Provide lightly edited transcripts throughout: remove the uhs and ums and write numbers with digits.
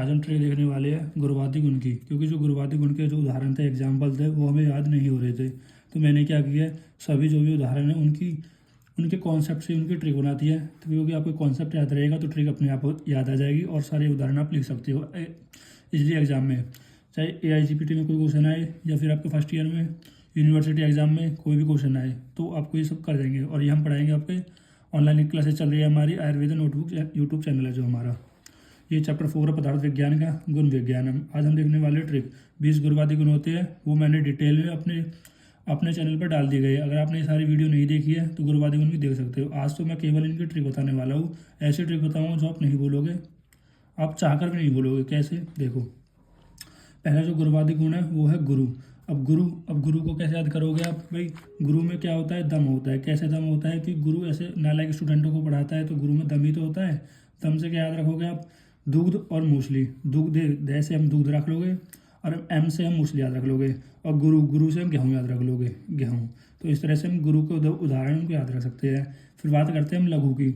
आज हम ट्रिक देखने वाले हैं गुरुवादी गुण की, क्योंकि जो गुरुवादी गुण के जो उदाहरण थे, एग्जाम्पल थे, वो हमें याद नहीं हो रहे थे। तो मैंने क्या किया है, सभी जो भी उदाहरण है उनके कॉन्सेप्ट से उनकी ट्रिक बनाती है। तो क्योंकि आपको कॉन्सेप्ट याद रहेगा तो ट्रिक अपने आप याद आ जाएगी और सारे उदाहरण आप लिख सकते हो इसलिए एग्जाम में, चाहे AIGPT में कोई क्वेश्चन आए या फिर आपके फर्स्ट ईयर में यूनिवर्सिटी एग्जाम में कोई भी क्वेश्चन आए तो आपको ये सब कर देंगे। और ये हम पढ़ाएंगे आपके ऑनलाइन क्लासेस चल रही है हमारी आयुर्वेद नोटबुक यूट्यूब चैनल है जो हमारा। ये चैप्टर 4 है पदार्थ विज्ञान का गुण विज्ञान। आज हम देखने वाले ट्रिक 20 गुरुवादी गुण होते हैं, वो मैंने डिटेल में अपने चैनल पर डाल दी गई है। अगर आपने ये सारी वीडियो नहीं देखी है तो गुरुवादी गुण भी देख सकते हो। आज तो मैं केवल इनकी ट्रिक बताने वाला हूँ, ऐसी ट्रिक बताऊँगा जो आप नहीं बोलोगे, आप चाहकर भी नहीं बोलोगे। कैसे, देखो। पहला जो गुरुवादी गुण है वो है गुरु। अब गुरु को कैसे याद करोगे आप भाई? गुरु में क्या होता है? दम होता है। कैसे दम होता है कि गुरु ऐसे नालायक स्टूडेंटों को पढ़ाता है तो गुरु में दम ही तो होता है। दम से क्या याद रखोगे आप? दुग्ध और मूसली। दुग्ध दे से हम दुग्ध रख लोगे और एम से हम मूसली याद रख लोगे, और गुरु से हम गेहूँ याद रख लोगे, गेहूँ। तो इस तरह से हम गुरु के उदाहरण को याद रख सकते हैं। फिर बात करते हैं हम लघु की।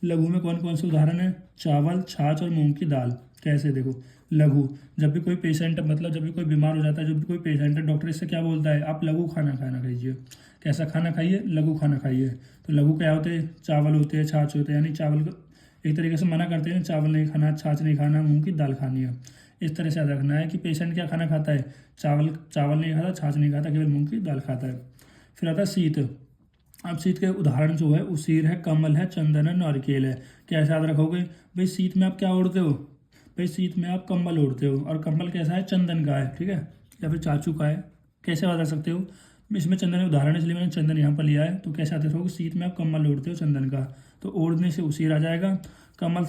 लघु में कौन कौन से उदाहरण है? चावल, छाछ और मूंग की दाल। कैसे, देखो। लघु, जब भी कोई पेशेंट, मतलब जब भी कोई बीमार हो जाता है, जब भी कोई पेशेंट है, डॉक्टर इससे क्या बोलता है? आप लघु खाना खाइए। कैसा खाना खाइए? लघु खाना खाइए। तो लघु क्या होते हैं? चावल होते हैं, छाछ होते हैं, यानी चावल को एक तरीके से मना करते हैं, चावल नहीं खाना, छाछ नहीं खाना, मूंग की दाल खानी है। इस तरह से याद रखना है कि पेशेंट क्या खाना खाता है? चावल नहीं खाता, छाछ नहीं खाता, केवल मूंग की दाल खाता है। फिर आता है शीत। अब शीत के उदाहरण जो है उसीर है, कमल है, चंदन है, नारिकेल है। कैसे याद रखोगे भाई? शीत में आप क्या ओढ़ते हो भाई? शीत में आप कंबल ओढ़ते हो, और कंबल कैसा है? चंदन का है, ठीक है, या फिर चाचू का है। कैसे याद रख सकते हो? इसमें चंदन उदाहरण है इसलिए मैंने चंदन यहाँ पर लिया है। तो कैसे याद रखोगे? शीत में आप कंबल ओढ़ते हो चंदन का, तो ओढ़ने से उसीर आ जाएगा, कंबल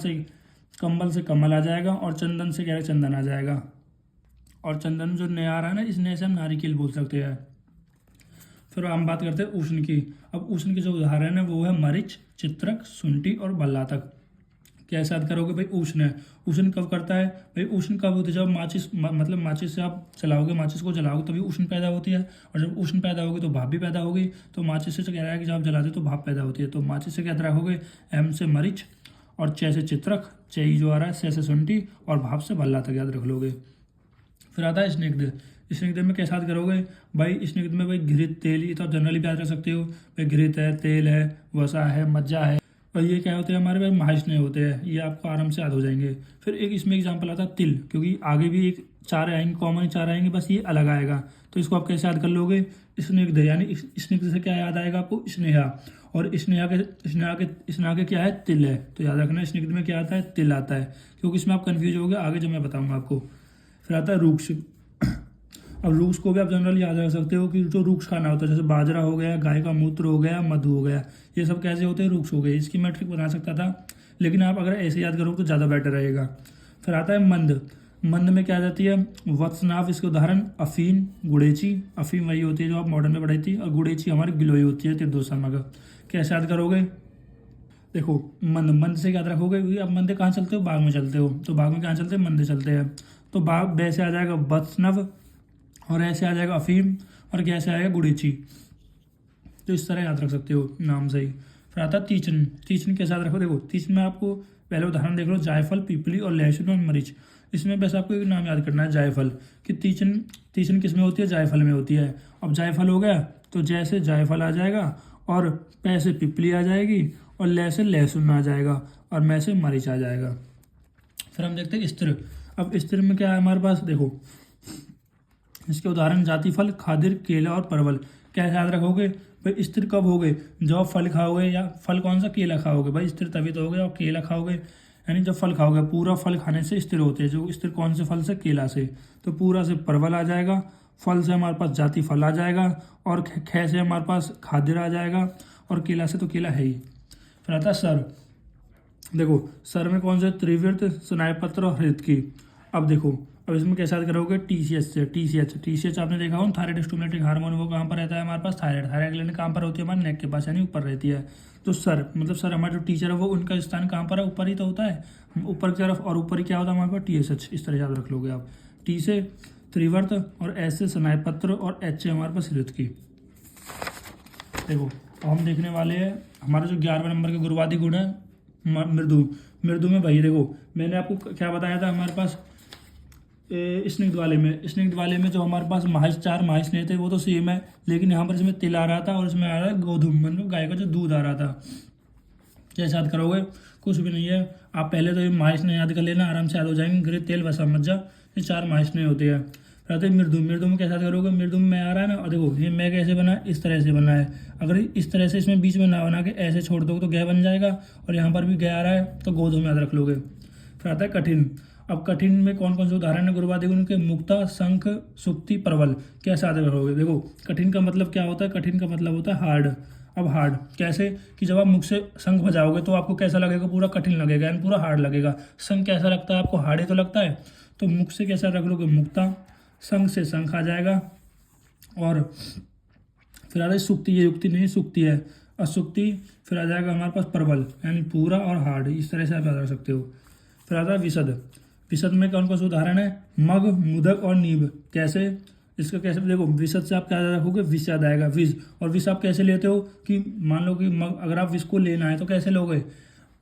से कमल आ जाएगा, और चंदन से क्या है? चंदन आ जाएगा। और चंदन जो नया आ रहा है ना, इस नए से हम नारिकेल बोल सकते हैं। फिर हम बात करते हैं उष्ण की। अब उष्ण के जो उदाहरण है वो है मरीच, चित्रक, शुंठी और बल्लातक। कैसे याद करोगे भाई? उष्ण है। उष्ण कब करता है भाई? उष्ण कब होती है? जब मतलब माचिस से आप चलाओगे, माचिस को जलाओगे तभी उष्ण पैदा होती है, और जब उष्ण पैदा होगी तो भाप भी पैदा होगी। तो माचिस से कह रहा है कि जब आप जलाते हो तो भाप पैदा होती है। तो माचिस से क्या याद रखोगे? एम से मरीच, और चे से चित्रक, चे जो आ रहा है, से शुंठी, और भाप से बल्लातक याद रख लोगे। फिर आता है स्निग्ध। स्निग्ध में कैसे याद करोगे भाई? स्निग्ध में भाई घृत, तेल, ये तो आप जनरली भी याद रख सकते हो भाई। घृत है, तेल है, वसा है, मज्जा है, और ये क्या होते हैं हमारे भाई? महास्नेह होते हैं। ये आपको आराम से याद हो जाएंगे। फिर एक इसमें एग्जांपल आता है तिल, क्योंकि आगे भी एक चार आएंगे, कॉमन चार आएंगे, बस ये अलग आएगा। तो इसको आप कैसे याद कर लोगे? स्निग्ध, यानी स्निग्ध से क्या याद आएगा आपको? स्नेहा। और स्नेहा के क्या है? तिल है। तो याद रखना स्निग्ध में क्या आता है? तिल आता है, क्योंकि इसमें आप कन्फ्यूज हो गए आगे जब मैं बताऊंगा आपको। फिर आता है रूक्ष। अब रूक्ष को भी आप जनरली याद रख सकते हो कि जो रूक्ष खाना होता है, जैसे बाजरा हो गया, गाय का मूत्र हो गया, मधु हो गया, ये सब कैसे होते हैं? रूक्ष हो गए। इसकी मैं ट्रिक बना सकता था, लेकिन आप अगर ऐसे याद करोगे तो ज़्यादा बेटर रहेगा। फिर आता है मंद। मंद में क्या आ जाती है? वत्सनाभ। इसके उदाहरण अफीम, गुड़ेची। अफीम वही होती है जो आप मॉडर्न में पढ़ाई थी, और गुड़ेची हमारी गिलोई होती है त्रिदोषात्मक। कैसे याद करोगे? देखो, मंद से याद रखोगे क्योंकि आप मंद कहाँ चलते हो? बाग में चलते हो, तो बाग में कहाँ चलते हैं? मंद चलते हैं। तो बाग वैसे आ जाएगा वत्सनव, और ऐसे आ जाएगा अफीम, और कैसे आएगा? गुड़ेची। तो इस तरह याद रख सकते हो नाम से ही। फिर आता है तीचन। तीचन कैसे याद रखो? देखो, तीचन में आपको पहले उदाहरण देख लो, जायफल, पीपली और लहसुन और मरीच। इसमें बस आपको एक नाम याद करना है, जायफल। कि तीचन किस में होती है? जायफल में होती है। अब जायफल हो गया तो जैसे जायफल आ जाएगा, और पै से पिपली आ जाएगी, और लह से लहसुन आ जाएगा, और मैं से मरीच आ जाएगा। फिर हम देखते हैं स्त्र। अब स्त्र में क्या है हमारे पास? देखो, इसके उदाहरण जातिफल, खादिर, केला और परवल। कैसे याद रखोगे भाई? स्थिर कब हो गए? जब आप फल खाओगे, या फल कौन सा? केला खाओगे भाई, स्थिर तभी तो हो गए। और केला खाओगे यानी जब फल खाओगे, पूरा फल खाने से स्थिर होते हैं। जो स्थिर कौन से फल से? केला से। तो पूरा से परवल आ जाएगा, फल से हमारे पास जाति फल आ जाएगा, और खे से हमारे पास खादिर आ जाएगा, और केला से तो केला है ही। फिर आता है सर। देखो, सर में कौन से? त्रिवृत्त, स्नायुपत्र और हृदकी। अब देखो, अब इसमें कैसे याद करोगे? TCH से। TCH आपने देखा हो, थायराइड स्टिमुलेटिंग हार्मोन, वो कहाँ पर रहता है हमारे पास? थायराइड ग्लैंड कहाँ पर होती है? हमारे नेक के पास, यानी ऊपर रहती है। तो सर मतलब सर, हमारा जो टीचर है वो उनका स्थान कहाँ पर है? ऊपर ही तो होता है, ऊपर की तरफ। और ऊपर ही क्या होता है हमारे पास? TSH। इस तरह याद रख लोगे आप। T से त्रिवर्त, और S से स्नायुपत्र, और H से हमारे पास हृदकी। देखो, अब हम देखने वाले हैं हमारा जो 11वें नंबर के गुरुवादी गुण है मृदु। मृदु में भाई देखो, मैंने आपको क्या बताया था? हमारे पास स्निग्ध वाले में जो हमारे पास माहिस 4 माहिस नहीं थे वो तो सेम है, लेकिन यहाँ पर इसमें तिल आ रहा था और इसमें आ रहा है गोधूम, मतलब गाय का जो दूध आ रहा था। कैसे याद करोगे? कुछ भी नहीं है, आप पहले तो ये माहिस ने याद कर लेना, आराम से याद हो जाएंगे। गृह तेल वसा मज्जा, ये 4 माहिस नहीं होते हैं। फिर आते मृदु में कैसे याद करोगे? मृदु में आ रहा है ना, और देखो ये मैं कैसे बना है, इस तरह से बना है। अगर इस तरह से इसमें बीच में ना बना के ऐसे छोड़ दोगे तो गै बन जाएगा, और यहाँ पर भी गै आ रहा है तो गोधूम याद रख लोगे। फिर आता है कठिन। अब कठिन में कौन कौन से उदाहरण है गुरुवादी गुण के? मुक्ता, शंख, सुक्ति, प्रबल। कैसे याद रखोगे? देखो कठिन का मतलब क्या होता है? कठिन का मतलब होता है हार्ड। अब हार्ड कैसे कि जब आप मुख से शंख बजाओगे तो आपको कैसा लगेगा? पूरा कठिन लगेगा, यानी पूरा हार्ड लगेगा। शंख कैसा लगता है आपको? हार्ड ही तो लगता है। तो मुख से कैसा रख लोगे? मुक्ता, शंख से शंख आ जाएगा, और फिर आ रही सुक्ति, ये युक्ति नहीं सुक्ति है, असुक्ति। फिर आ जाएगा हमारे पास प्रबल, यानी पूरा और हार्ड, इस तरह से आप याद रख सकते हो। फिर आता है विशद। विशद में कौन कौन से उदाहरण है? मग, मुदक और नीब। कैसे? इसका कैसे? देखो विशद से आप क्या याद रखोगे? विष याद आएगा, विष। और विष आप कैसे लेते हो कि मान लो कि मग, अगर आप विष को लेना है तो कैसे लोगे?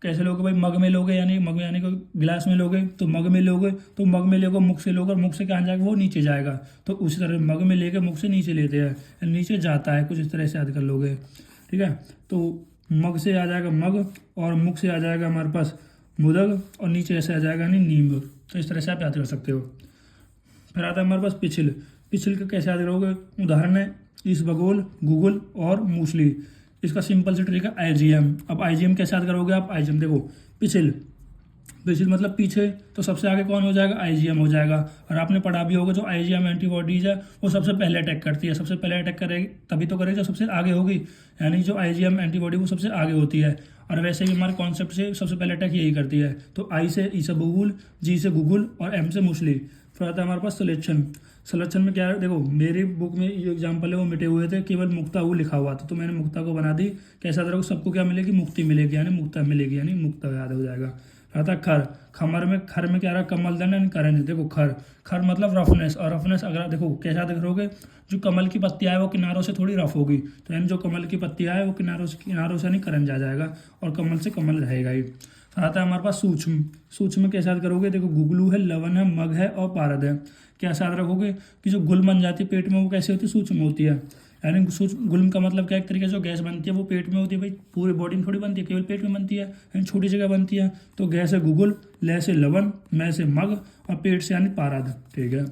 भाई मग में लोगे, यानी मग में, यानी कि गिलास में लोगे तो मग में लोगे, तो मग में लोगे मुख से लोगे, और मुख से कहाँ जाएगा? वो नीचे जाएगा। तो उसी तरह मग में लेके मुख से नीचे लेते हैं, नीचे जाता है, कुछ इस तरह से याद कर लोगे। ठीक है, तो मग से आ जाएगा मग, और मुख से आ जाएगा हमारे पास मुदग, और नीचे ऐसे आ जाएगा यानी नींब। तो इस तरह से आप याद कर सकते हो। फिर आता है हमारे पास पिछिल। पिछिल का कैसे याद करोगे? उदाहरण है इसबगोल, गूगल और मूसली। इसका सिंपल से ट्रिक है आईजीएम। अब आईजीएम कैसे याद करोगे आप? आईजीएम देखो, पिछिल मतलब पीछे, तो सबसे आगे कौन हो जाएगा? आईजीएम हो जाएगा। और आपने पढ़ा भी होगा जो आईजीएम एंटीबॉडीज है वो सबसे पहले अटैक करती है, सबसे पहले अटैक करेगी तभी तो करेगी जब सबसे आगे होगी, यानी जो आईजीएम एंटीबॉडी वो सबसे आगे होती है। और वैसे भी हमारे कॉन्सेप्ट से सबसे पहले अटैक यही करती है। तो आई से ईसबगुल, जी से गूगल और एम से मूसली। फिर आता है हमारे पास सलेक्शन। सलेक्शन में क्या है? देखो मेरी बुक में जो एग्जाम्पल है वो मिटे हुए थे, केवल मुक्ता वो लिखा हुआ था, तो मैंने मुक्ता को बना दी। कैसा देखो सबको क्या मिलेगी? मुक्ति मिलेगी, यानी मुक्ता मिलेगी, यानी मुक्ता याद हो जाएगा। रहता खर। खर में क्या रहा? कमल दन एंड करेंज। देखो खर मतलब रफनेस, और रफनेस अगर देखो कैसा देख रहोगे, जो कमल की पत्तियां है वो किनारों से थोड़ी रफ होगी, तो यानी जो कमल की पत्तियां है वो किनारों से नहीं करंज आ जाएगा, और कमल से कमल रहेगा ही। आता है हमारे पास सूक्ष्म। सूक्ष्म कैसे याद करोगे? देखो गुगलू है, लवन है, मग है और पारद है। कैसे याद रखोगे कि जो गुल बन जाती है पेट में वो कैसे होती है? सूक्ष्म होती है। यानी गुल्म का मतलब क्या? एक तरीके से जो गैस बनती है वो पेट में होती है। भाई पूरी बॉडी में थोड़ी बनती है, केवल पेट में बनती है, यानी छोटी जगह बनती है। तो गैस है गुगुल, लय से लवन, मैं से मग, और पेट से यानी पारद। ठीक है,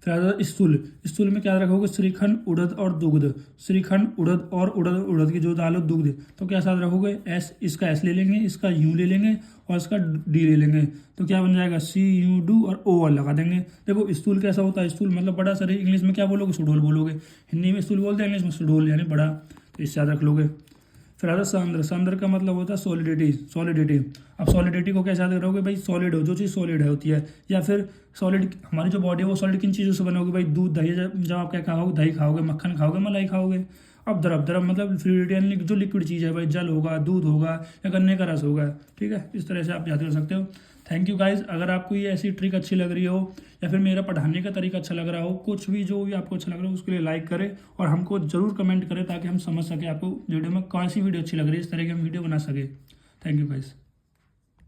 फिर आता है स्थूल में क्या रखोगे? श्रीखंड, उड़द और दुग्ध। श्रीखंड, उड़द और उड़द की जो दाल हो दुग्ध, तो क्या साथ रखोगे? एस, इसका एस ले लेंगे, इसका यू ले लेंगे और इसका डी ले लेंगे, तो क्या बन जाएगा? सी यू डू और ओ लगा देंगे। देखो स्थूल कैसा होता है? स्थूल मतलब बड़ा शरीर। इंग्लिश में क्या बोलोगे? सुडोल बोलोगे। हिंदी में स्थूल बोलते हैं, इंग्लिश में सुडोल यानी बड़ा, तो इससे याद रख लोगे। फिर आता है सांद्र। सांद्र का मतलब होता है सॉलिडिटी। अब सॉलिडिटी को कैसे याद करोगे? भाई सॉलिड हो, जो चीज़ सॉलिड है होती है, या फिर सॉलिड हमारी जो बॉडी है वो सॉलिड किन चीज़ों से बनी होगी? भाई दूध, दही। जब आप क्या खाओगे? दही खाओगे, मक्खन खाओगे, मलाई खाओगे। अब द्रव मतलब फ्लूइड, यानी जो लिक्विड चीज़ है, भाई जल होगा, दूध होगा, या गन्ने का रस होगा। ठीक है, इस तरह से आप याद कर सकते हो। Thank you guys. अगर आपको ये ऐसी ट्रिक अच्छी लग रही हो, या फिर मेरा पढ़ाने का तरीका अच्छा लग रहा हो, कुछ भी जो भी आपको अच्छा लग रहा हो उसके लिए लाइक करें, और हमको जरूर कमेंट करें ताकि हम समझ सकें आपको वीडियो में कौन सी वीडियो अच्छी लग रही है, इस तरह की हम वीडियो बना सके। Thank you guys.